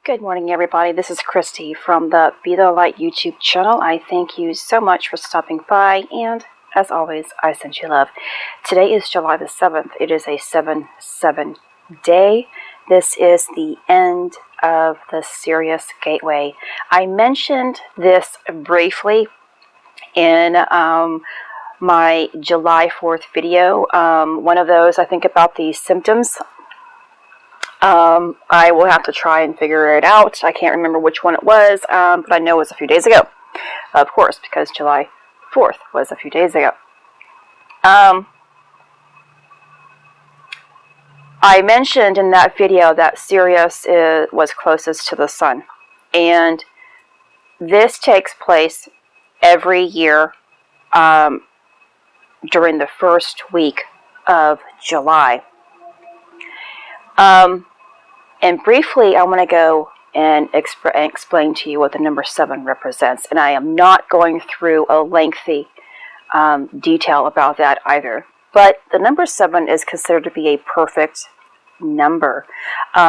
Good morning, everybody. This is Christy from the Be the Light YouTube channel. I thank you so much for stopping by, and as always, I send you love. Today is July the 7th. It is a 7/7 day. This is the end of the Sirius Gateway. I mentioned this briefly in my July 4th video. One of those, I think, about the symptoms. I will have to try and figure it out. I can't remember which one it was, but I know it was a few days ago. Of course, because July 4th was a few days ago. I mentioned in that video that Sirius was closest to the sun. And this takes place every year during the first week of July. And briefly, I want to go and explain to you what the number 7 represents. And I am not going through a lengthy detail about that either. But the number 7 is considered to be a perfect number,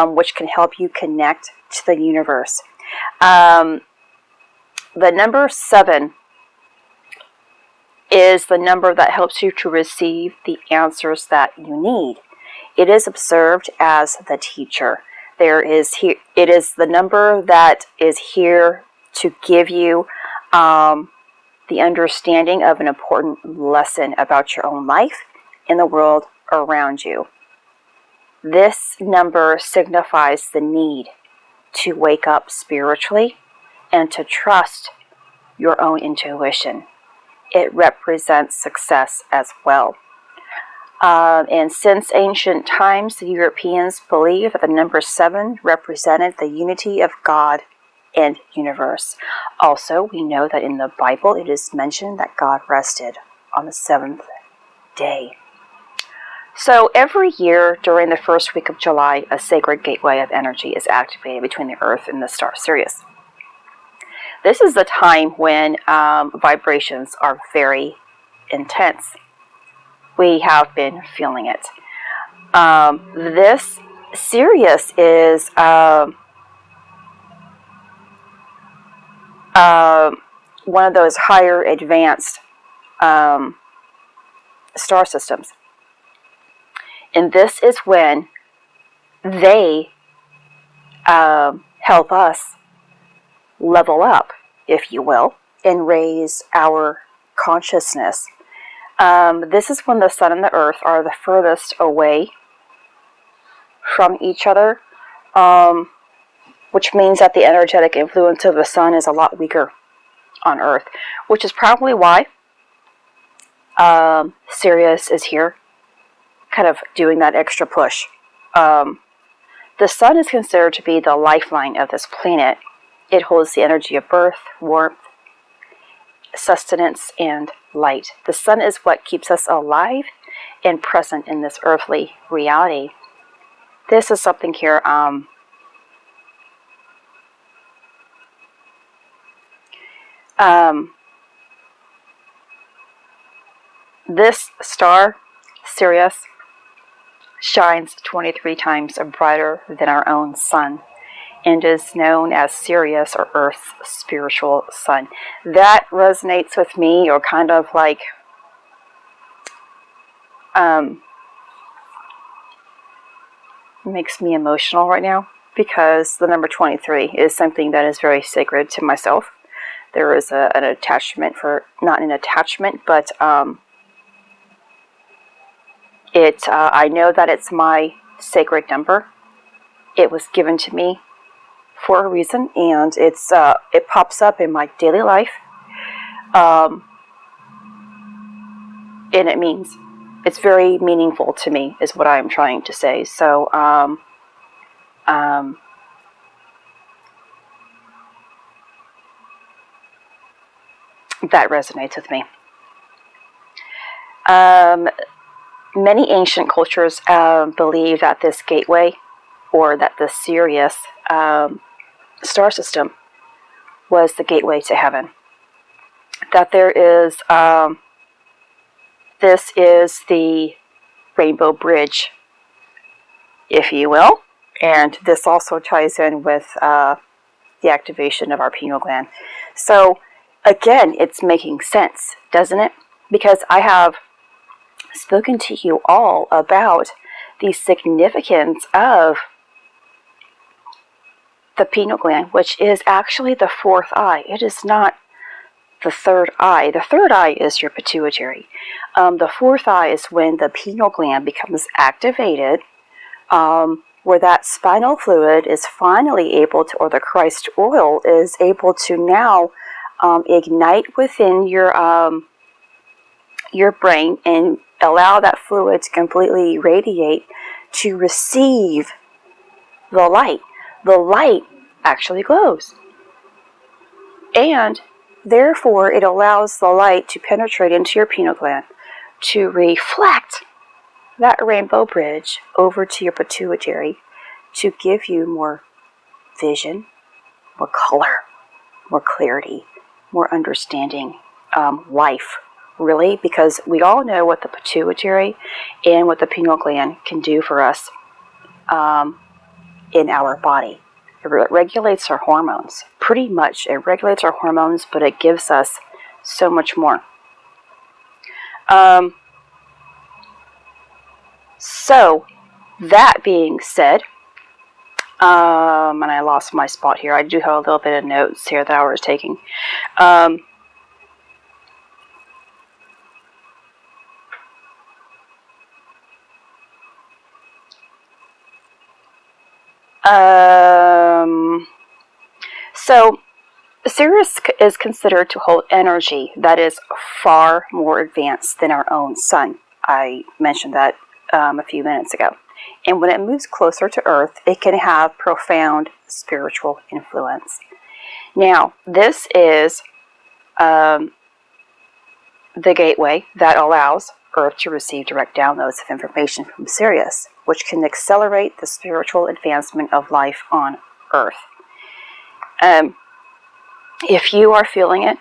which can help you connect to the universe. The number 7 is the number that helps you to receive the answers that you need. It is observed as the teacher. It is the number that is here to give you the understanding of an important lesson about your own life and the world around you. This number signifies the need to wake up spiritually and to trust your own intuition. It represents success as well. And since ancient times, the Europeans believed that the number 7 represented the unity of God and universe. Also, we know that in the Bible it is mentioned that God rested on the 7th day. So every year during the first week of July, a sacred gateway of energy is activated between the Earth and the star Sirius. This is the time when vibrations are very intense. We have been feeling it. This Sirius is one of those higher advanced star systems. And this is when they help us level up, if you will, and raise our consciousness. This is when the sun and the earth are the furthest away from each other, which means that the energetic influence of the sun is a lot weaker on earth, which is probably why Sirius is here, kind of doing that extra push. The sun is considered to be the lifeline of this planet. It holds the energy of birth, warmth, sustenance, and light. The sun is what keeps us alive and present in this earthly reality. This is something here this star, Sirius, shines 23 times brighter than our own sun, and is known as Sirius, or Earth's spiritual sun. That resonates with me, or kind of like makes me emotional right now, because the number 23 is something that is very sacred to myself. There is an attachment for, not an attachment, but I know that it's my sacred number. It was given to me for a reason, and it pops up in my daily life, and it means, it's very meaningful to me, is what I'm trying to say. So that resonates with me. Many ancient cultures believe that this gateway, or that the Sirius star system, was the gateway to heaven. That there is, this is the rainbow bridge, if you will, And this also ties in with the activation of our pineal gland. So again, it's making sense, doesn't it? Because I have spoken to you all about the significance of the pineal gland, which is actually the fourth eye. It is not the third eye. The third eye is your pituitary. The fourth eye is when the pineal gland becomes activated, where that spinal fluid is finally able to, or the Christ oil is able to now ignite within your brain and allow that fluid to completely radiate to receive the light. The light actually glows. And therefore, it allows the light to penetrate into your pineal gland to reflect that rainbow bridge over to your pituitary to give you more vision, more color, more clarity, more understanding, life, really, because we all know what the pituitary and what the pineal gland can do for us in our body. It regulates our hormones. Pretty much, it regulates our hormones, but it gives us so much more. So, that being said, and I lost my spot here. I do have a little bit of notes here that I was taking. So, Sirius is considered to hold energy that is far more advanced than our own sun. I mentioned that a few minutes ago. And when it moves closer to Earth, it can have profound spiritual influence. Now, this is the gateway that allows Earth to receive direct downloads of information from Sirius, which can accelerate the spiritual advancement of life on Earth. If you are feeling it,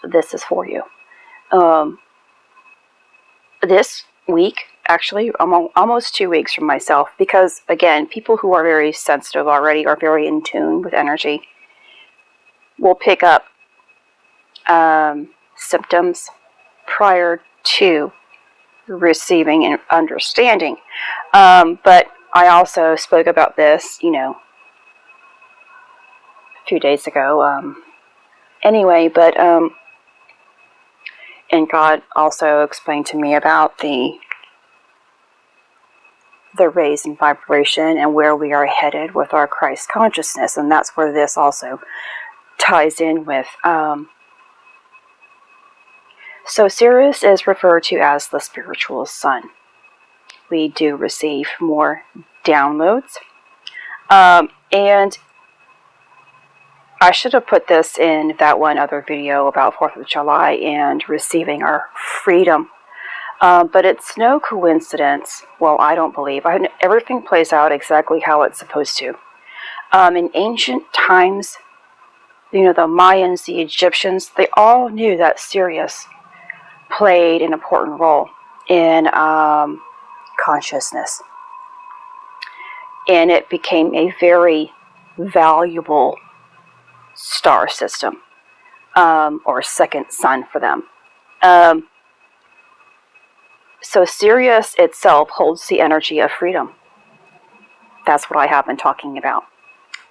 this is for you. This week, actually, almost 2 weeks from myself, because again, people who are very sensitive already are very in tune with energy, will pick up symptoms prior to receiving and understanding. But I also spoke about this, a few days ago. Anyway, but and God also explained to me about the raise in vibration and where we are headed with our Christ consciousness, and that's where this also ties in with. So Sirius is referred to as the spiritual sun. We do receive more downloads, and I should have put this in that one other video about 4th of July and receiving our freedom. But it's no coincidence, well, I don't believe, everything plays out exactly how it's supposed to. In ancient times, the Mayans, the Egyptians, they all knew that Sirius played an important role in consciousness. And it became a very valuable star system, or second sun for them. So Sirius itself holds the energy of freedom. That's what I have been talking about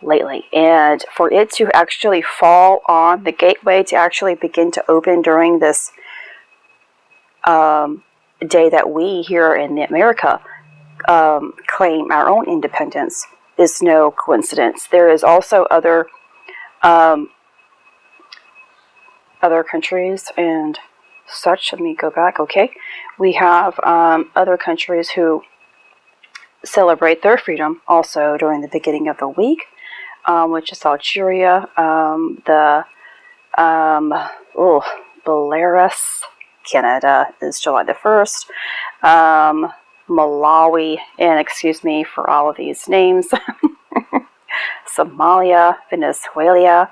lately. And for it to actually fall on the gateway to actually begin to open during this day that we here in America claim our own independence is no coincidence. There is also other countries and such. Let me go back. Okay, we have other countries who celebrate their freedom also during the beginning of the week, which is Algeria, Belarus, Canada is July the 1st, Malawi, and excuse me for all of these names, Somalia, Venezuela,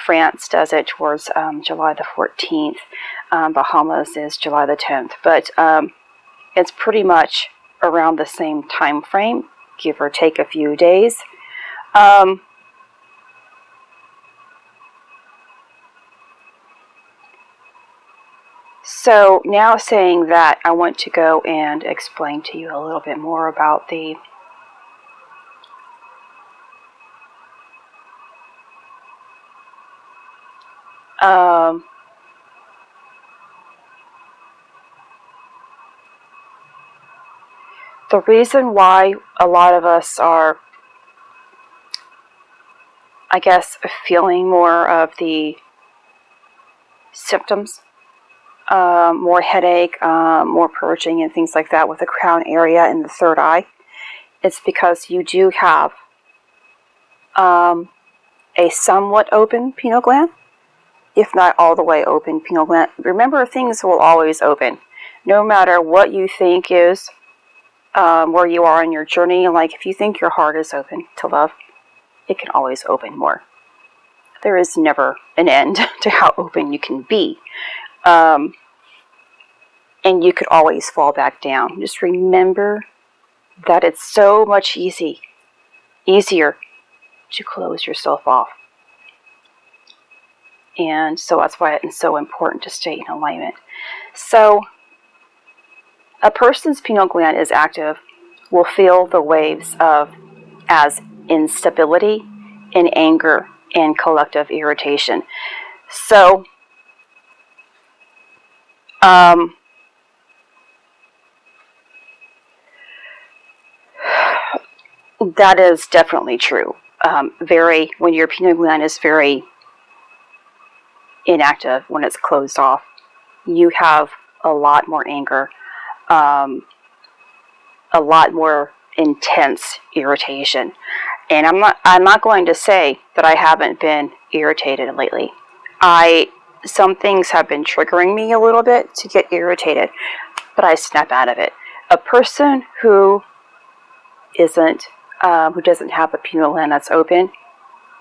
France does it towards July the 14th, Bahamas is July the 10th, but it's pretty much around the same time frame, give or take a few days. So now saying that, I want to go and explain to you a little bit more about the reason why a lot of us are, I guess, feeling more of the symptoms, more headache, more purging and things like that with the crown area and the third eye. It's because you do have a somewhat open pineal gland, if not all the way open pineal gland. Remember, things will always open. No matter what you think is where you are in your journey. Like if you think your heart is open to love, it can always open more. There is never an end to how open you can be. And you could always fall back down. Just remember that it's so much easier to close yourself off. And so that's why it's so important to stay in alignment. So a person's pineal gland is active will feel the waves of as instability and anger and collective irritation. So that is definitely true. When your pineal gland is very inactive, when it's closed off, you have a lot more anger, a lot more intense irritation. And I'm not going to say that I haven't been irritated lately. Some things have been triggering me a little bit to get irritated, but I snap out of it. A person who doesn't have a pineal gland that's open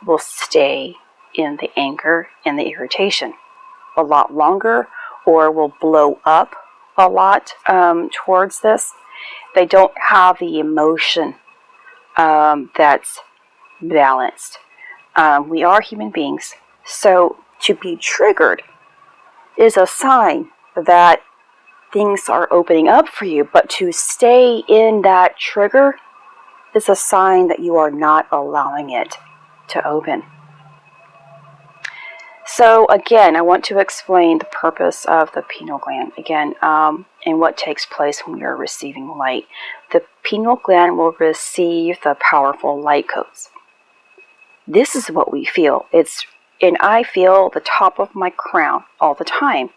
will stay in the anger and the irritation a lot longer, or will blow up a lot towards this. They don't have the emotion that's balanced. We are human beings, so to be triggered is a sign that things are opening up for you, but to stay in that trigger is a sign that you are not allowing it to open. So again, I want to explain the purpose of the pineal gland again, and what takes place when you're receiving light. The pineal gland will receive the powerful light codes. This is what we feel. And I feel the top of my crown all the time.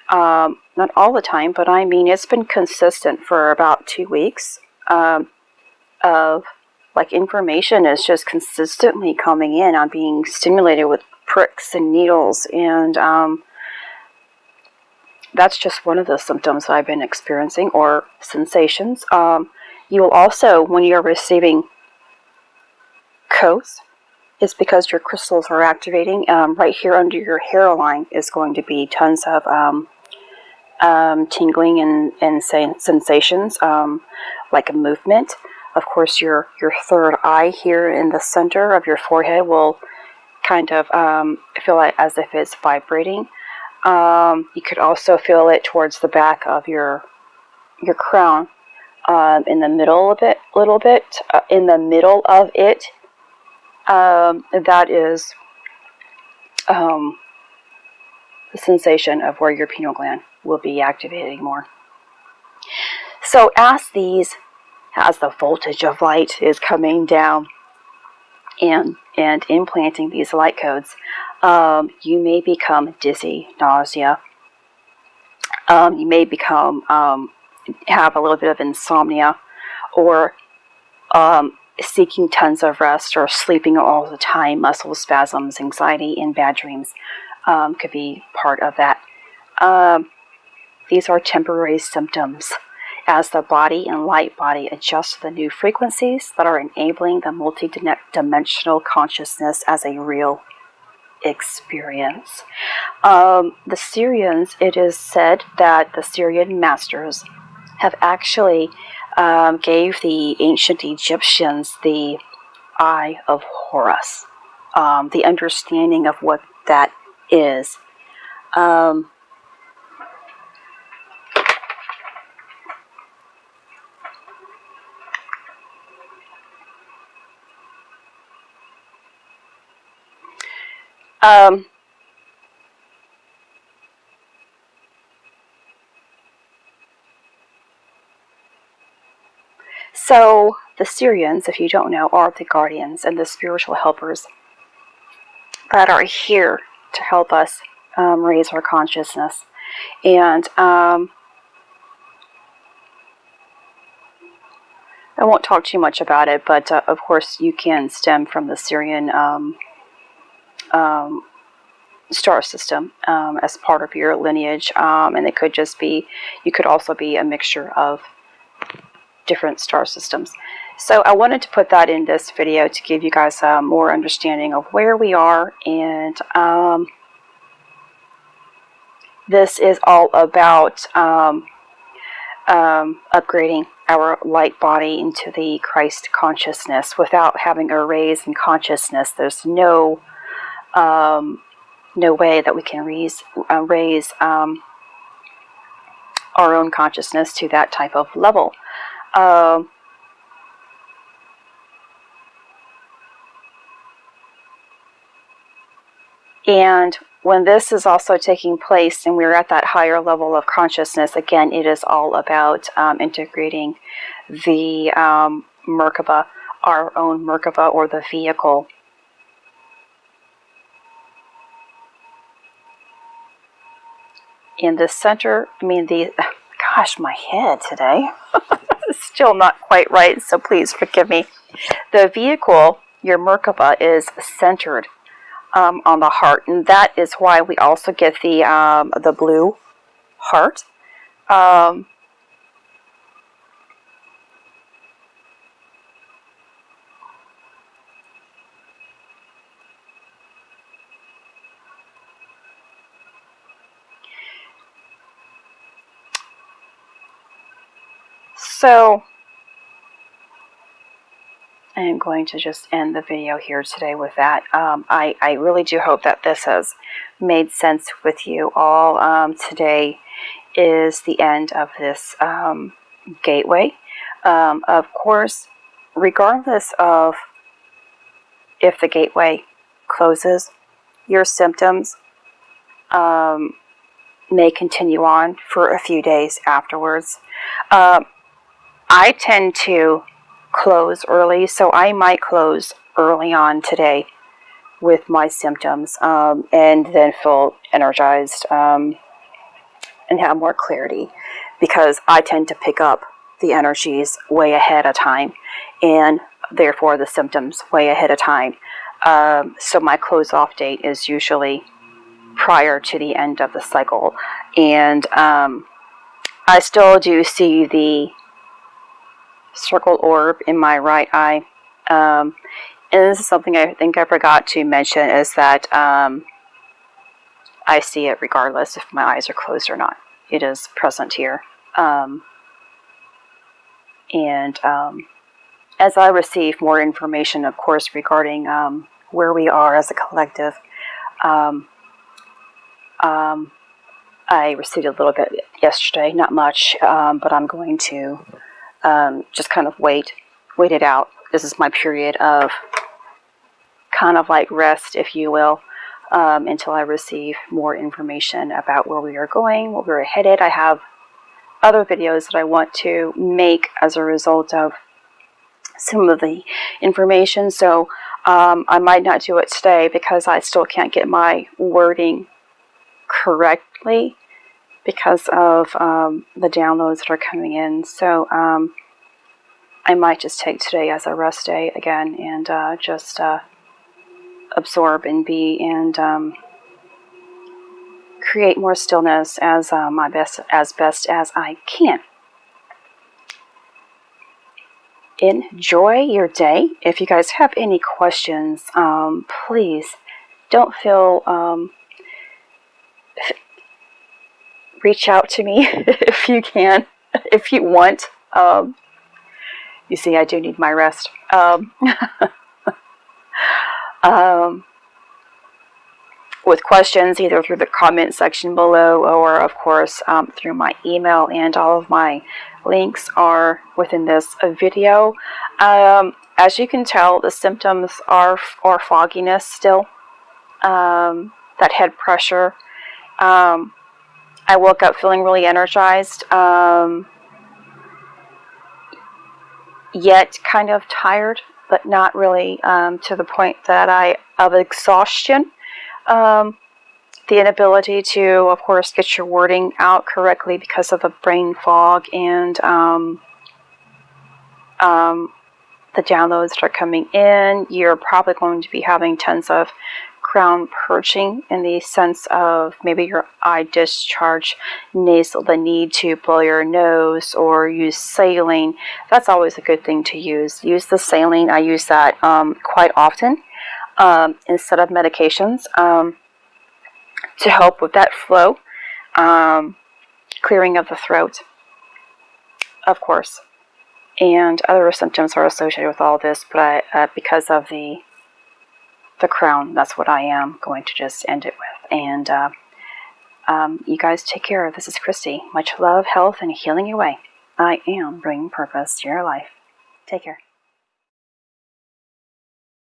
Not all the time, but I mean it's been consistent for about 2 weeks of like information is just consistently coming in. I'm being stimulated with pricks and needles, and that's just one of the symptoms I've been experiencing, or sensations. You will also, when you're receiving codes, it's because your crystals are activating. Right here under your hairline is going to be tons of tingling and sensations, like a movement. Of course, your third eye here in the center of your forehead will kind of feel like as if it's vibrating. You could also feel it towards the back of your crown, in the middle of it, in the middle of it. That is the sensation of where your pineal gland will be activating more. So as the voltage of light is coming down and implanting these light codes, you may become dizzy, nausea. You may have a little bit of insomnia, or seeking tons of rest, or sleeping all the time. Muscle spasms, anxiety, and bad dreams could be part of that. These are temporary symptoms as the body and light body adjust to the new frequencies that are enabling the multi-dimensional consciousness as a real experience. The Sirians, it is said that the Sirian masters have actually gave the ancient Egyptians the Eye of Horus, the understanding of what that is. So the Sirians, if you don't know, are the guardians and the spiritual helpers that are here to help us raise our consciousness. And I won't talk too much about it, but of course you can stem from the Sirian star system as part of your lineage, and it could just be, you could also be a mixture of different star systems. So I wanted to put that in this video to give you guys more understanding of where we are, and this is all about upgrading our light body into the Christ consciousness. Without having a raise in consciousness, there's no way that we can raise our own consciousness to that type of level. And when this is also taking place and we're at that higher level of consciousness, again, it is all about integrating the Merkaba, our own Merkaba, or the vehicle. In the center, gosh, my head today is still not quite right, so please forgive me. The vehicle, your Merkaba, is centered on the heart, and that is why we also get the blue heart. So I am going to just end the video here today with that. I really do hope that this has made sense with you all. Today is the end of this gateway. Of course, regardless of if the gateway closes, your symptoms may continue on for a few days afterwards. I tend to close early, so I might close early on today with my symptoms, and then feel energized and have more clarity, because I tend to pick up the energies way ahead of time, and therefore the symptoms way ahead of time. So my close off date is usually prior to the end of the cycle, and I still do see the circle orb in my right eye, and this is something I think I forgot to mention, is that I see it regardless if my eyes are closed or not. It is present here, and as I receive more information, of course, regarding where we are as a collective, I received a little bit yesterday, not much, but I'm going to just kind of wait it out. This is my period of kind of like rest, if you will, until I receive more information about where we are going, where we're headed. I have other videos that I want to make as a result of some of the information, so I might not do it today because I still can't get my wording correctly because of the downloads that are coming in. So I might just take today as a rest day again, and just absorb and be, and create more stillness as best as I can. Enjoy your day. If you guys have any questions, please don't feel reach out to me if you can, if you want. You see, I do need my rest. With questions, either through the comment section below or, of course, through my email, and all of my links are within this video. As you can tell, the symptoms are fogginess still, that head pressure. I woke up feeling really energized, yet kind of tired, but not really to the point that of exhaustion. The inability to, of course, get your wording out correctly because of the brain fog and the downloads that are coming in. You're probably going to be having tons of crown perching, in the sense of maybe your eye discharge, nasal, the need to blow your nose or use saline. That's always a good thing to use. Use the saline. I use that quite often instead of medications to help with that flow, clearing of the throat, of course. And other symptoms are associated with all this, but because of the crown, that's what I am going to just end it with. And you guys take care. This is Christy. Much love, health, and healing your way. I am bringing purpose to your life. Take care.